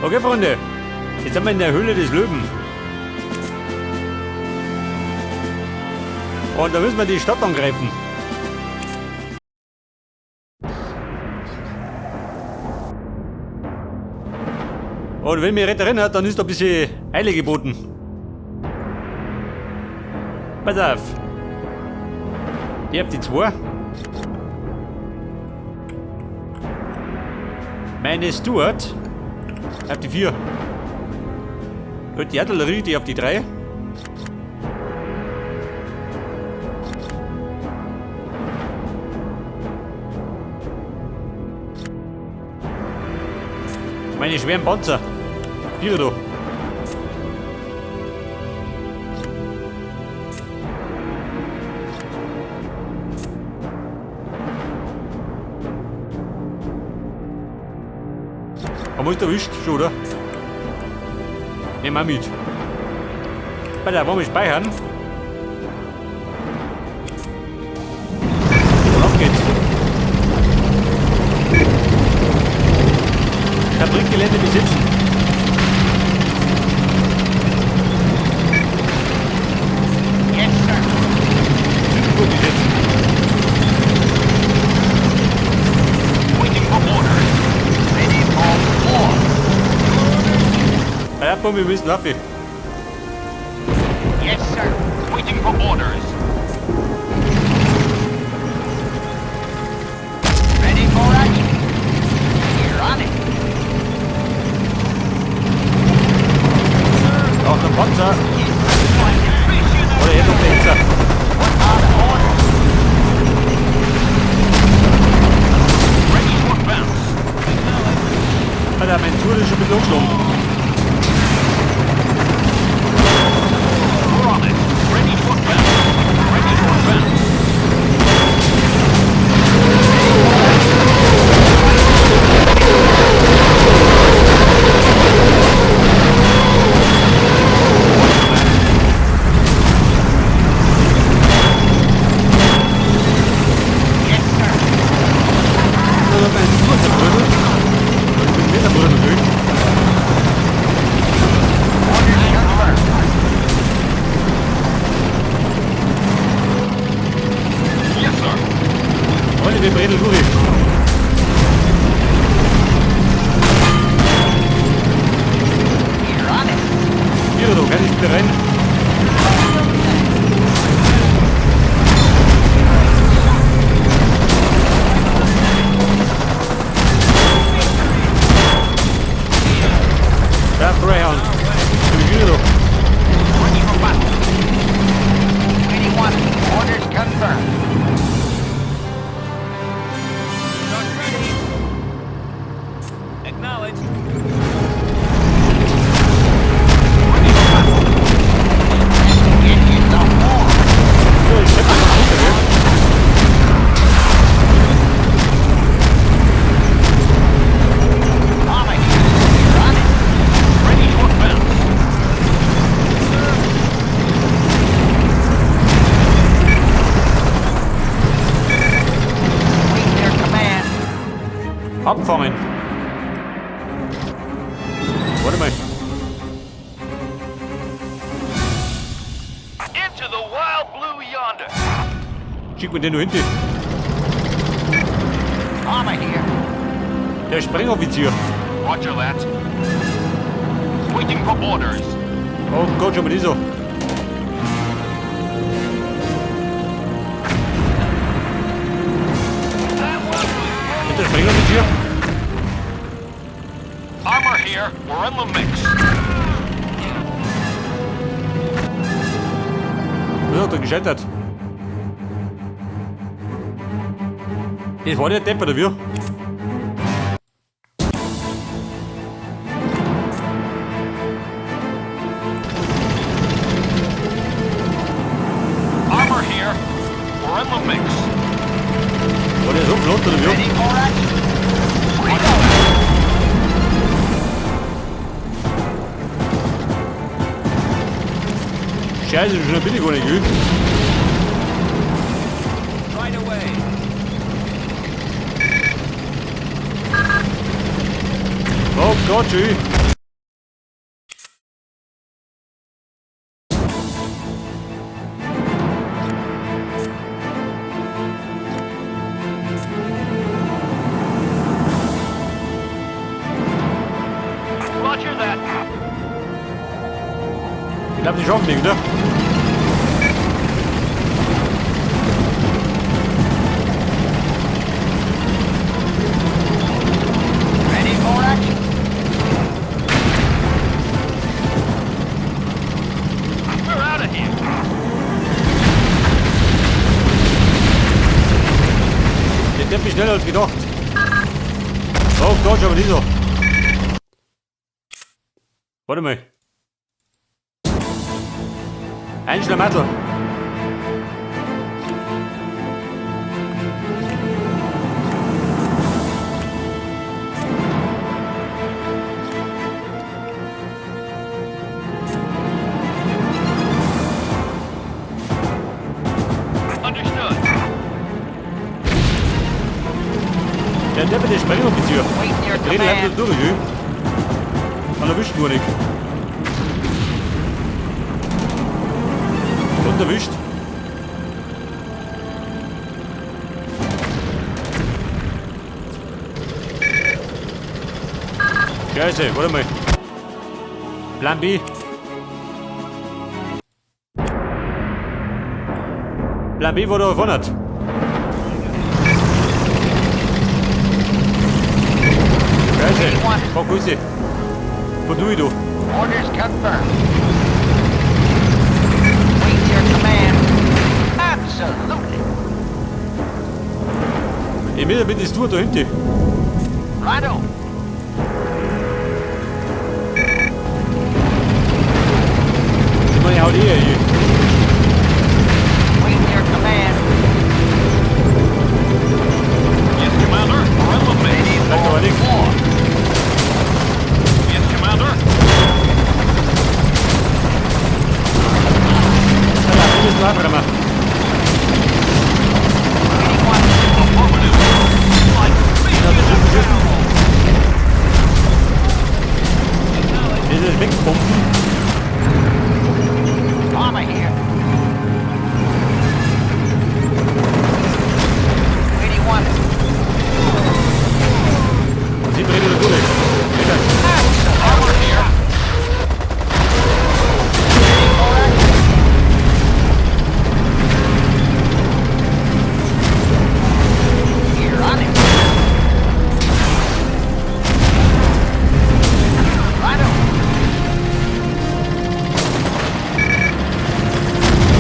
Okay, Freunde. Jetzt sind wir in der Höhle des Löwen. Und da müssen wir die Stadt angreifen. Und wenn mich recht erinnert, dann ist da ein bisschen Eile geboten. Pass auf. Ich hab die 2. Meine Stuart auf die 4. Und die Artillerie, die auf die 3. Meine schweren Panzer. 4 da. Haben wir uns erwischt schon, oder? Nehmen wir mit. Bei der wollen wir speichern. Und auf geht's. Fabrikgelände besitzen. Yes, sir. Gut besetzen. Waiting for orders. Ready for war. Ja, Bombe, wir müssen Waffe. Yes, sir. Waiting for orders. Ready for action. We're on it. Auch der Panzer. Oder jetzt noch der Hitzer. On orders. Ready for bounce. Alter, mein Tour ist schon mit losgeschlagen. We're on it. Ready for bounce. Ready for bounce. Yes, sir. Da hat mein Tour zerbrödelt. Ich bin mit der Brödel durch. Orders confirmed. Yes, sir. Freunde, wir bredeln durch. We're on it. Hier, da kann ich wieder rein. Ja, Greyhound. Hier, da. Ready for battle. Waiting one. Orders confirmed. Not ready. Acknowledged. Ready for battle. Get in the war. So, ich hab noch runter, gell? Atomic. We're on it. Ready for bounce. Wait their command. Abfangen. Warte mal. Into the wild blue yonder. Schick mir den nur hinten. Armor here. Der Sprengoffizier. Roger that. Waiting for orders. Oh Gott, schon mal die so. Ist der Sprengoffizier? Armor here. We're in the mix. Ja, hat er gescheitert. Das war der Depp, oder wie? Armor here. We're in the mix. War der so flott, oder wie? Ready for action. Reload. Scheiße, schon bin ich gar nicht geübt. Right away. Oh Gott, schön. Roger that. Ich glaube, die schaffen nicht, ne? Ready for action. We're out of here. Der Depp ist schneller als gedacht. Oh, Gott, aber dieser. Warte mal. Ein Schlamassel. Understood. Der Depp ist der Sprengoffizier. Wait near Der redet einfach command. durch, ey. Man erwischt nur nicht. Und erwischt. Scheiße, warte mal. Plan B. Plan B wurde erwundert. Scheiße, fuck Grüße. Wo du ich da? Orders confirmed. Wait your command. Absolutely. Ich will damit das Tour da hinten. Righto. Ich meine, ich hau die hier. Wait your command. Yes, Commander. We're on the base. Sagt aber nichts. War. Yes, Commander. Ja, wir müssen einfach machen. Affirmative. Dieses Wegpumpen. Armor here. 81. Sie bringen das durch. Armor here. Ready for action. Here on it. Righto.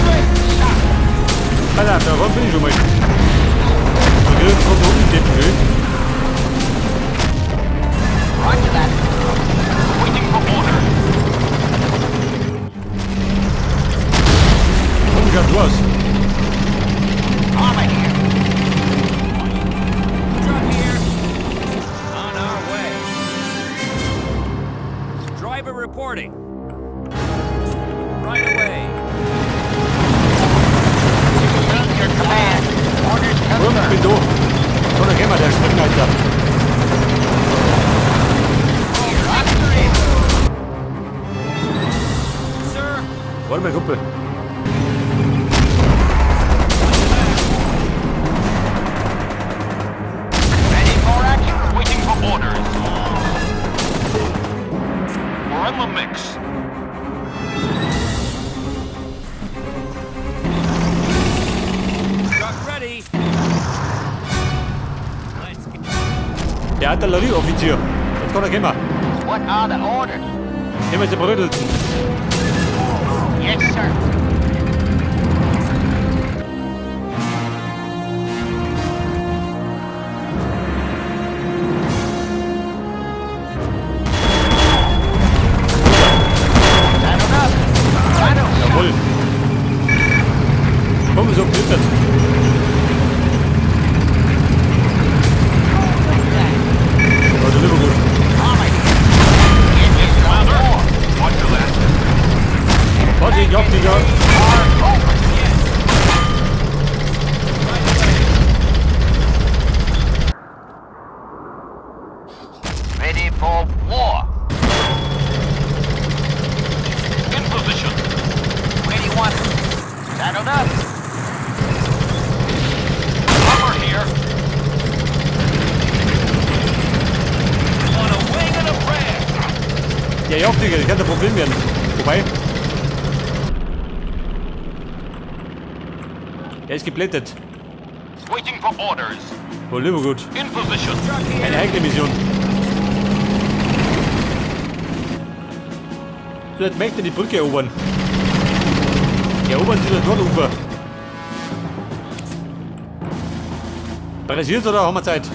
Great shot. Verdammt, da bin ich schon mal. Okay, kommt unten den Höhe. Roger that. Waiting for order. Und ich hab du aus. Armor here. Truck here. On our way. Driver reporting. Right away. Wait your command. Orders Und ich bin confirmed. da. So, dann gehen wir, der Springleiter. Here on three. Sir, Warte mal, Kumpel. Ready for action. Waiting for orders. We're in the mix. truck ready. Let's get Der Artillerieoffizier. Jetzt kann er gehen. What are the orders? Gehen wir zerbrödelt. Yes, sir. Saddled up. Righto, sir. Jawohl. Komm, so glitzert. Also, lieber gut. Armor here. Engines on Commander. board. Roger that. Vorsicht, Jagdflieger. Are open. Ready for war. In position. Where do you want it? Saddled up. Armor here. on a wing and a prayer. Ja, Digga, das kann ein Problem werden. Wobei. Er ist geblättet. Waiting for orders. Oh, lieber gut. In position. Eine heikle Mission. Vielleicht möchte er die Brücke erobern. Erobern Sie das Nordufer. Passiert oder haben wir Zeit?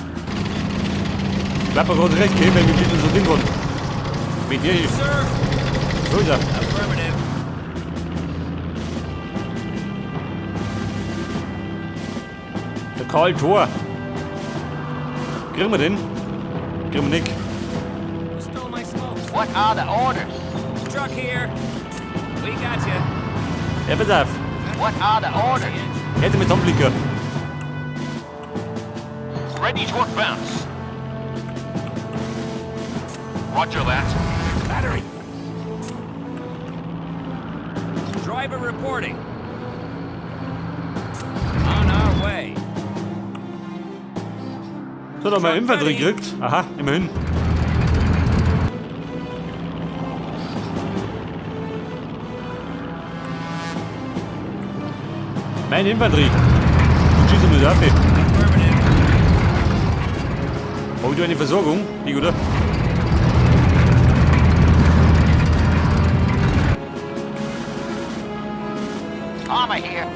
Ich hab gerade recht, okay, wenn wir ein bisschen so Ding wollen. Mit dir ist. Sir. So ist er. Affirmative. Der Karl Tor. Kriegen wir den? Kriegen wir nicht. Stole my smokes. What are the orders? Truck here. We got you. Ja, pass auf. What are the orders? Hätte mit Tomblicker. Ready to advance. Roger that. Battery. Driver reporting. On our way. So, noch mal Infanterie gekriegt. Aha, immerhin. Meine Infanterie. Und schieße mit Waffe. Affirmative. Oh, du eine Versorgung? Wie gut, oder? Armor here.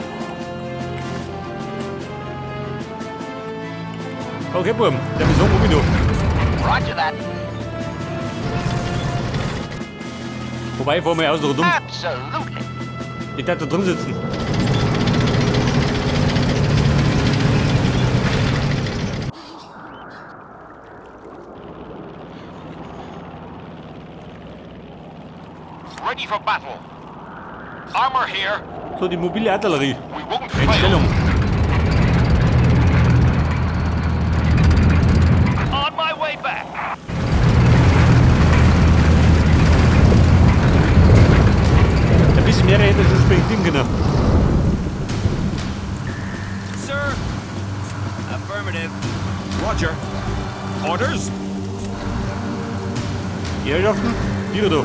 Okay, Burm. Der ist so um du. Roger that. Wobei, fahren wir aus der dumm. Absolutely. Ich darf da drin sitzen. Ready for battle. Armor here. So, die mobile Artillerie. We won't In fail. Stellung. On my way back. Ein bisschen mehr hätte es springen können. Sir. Affirmative. Roger. Orders. Die Herrschaften, hier du.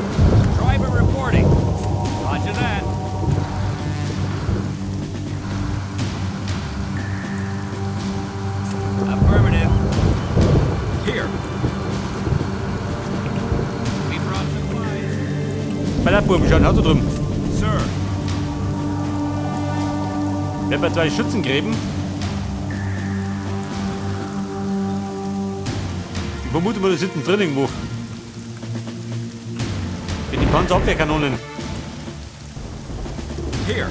Driver reporting. Roger that. Affirmative. Here. We brought supplies. Bei der Burm, schauen, Auto drum. Sir. Wir haben 2 Schützengräben. Ich vermute mal, da sitzen drin irgendwo. Mit den Panzerabwehrkanonen. Here.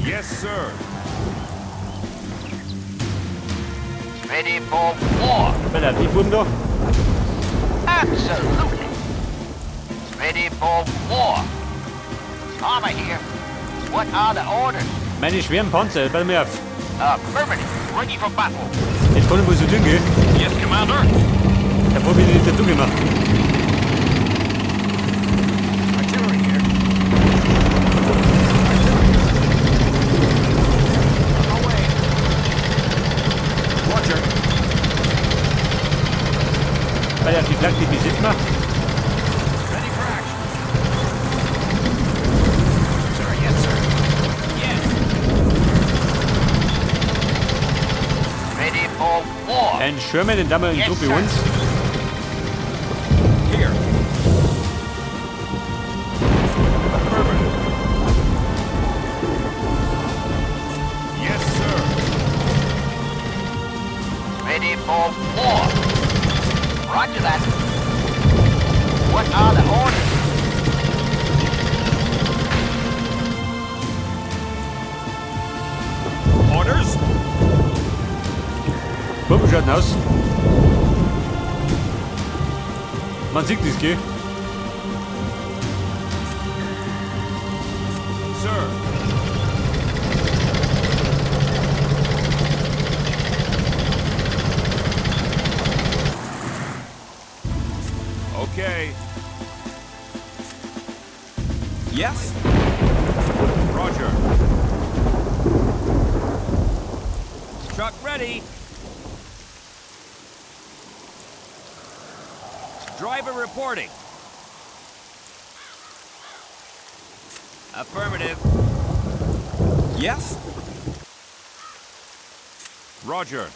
Yes, sir. Ready for war. Bei der die Burm da. Absolutely. Ready for war. Armor here. What are the orders? Meine schweren Panzer, bei mir auf. Affirmative. Ready for battle. Jetzt kann ich mal so tun gehen. Yes, Commander. Davor bin ich nicht dazu gemacht. Artillery here. Away. Roger. Bei der die Flagge, die besitzt macht. Ready for action. Sir, yes, sir. Yes. Ready for war. Ein Schirmer, den da mal in Yes, Truppe sir. uns. Here. Affirmative. Yes, sir. Ready for war. Roger that. What are the orders? Orders? Burm schaut denn aus. Man sieht es, gell? Sir. Okay. Yes? Roger. Truck ready. Driver reporting. Affirmative. Yes? Roger.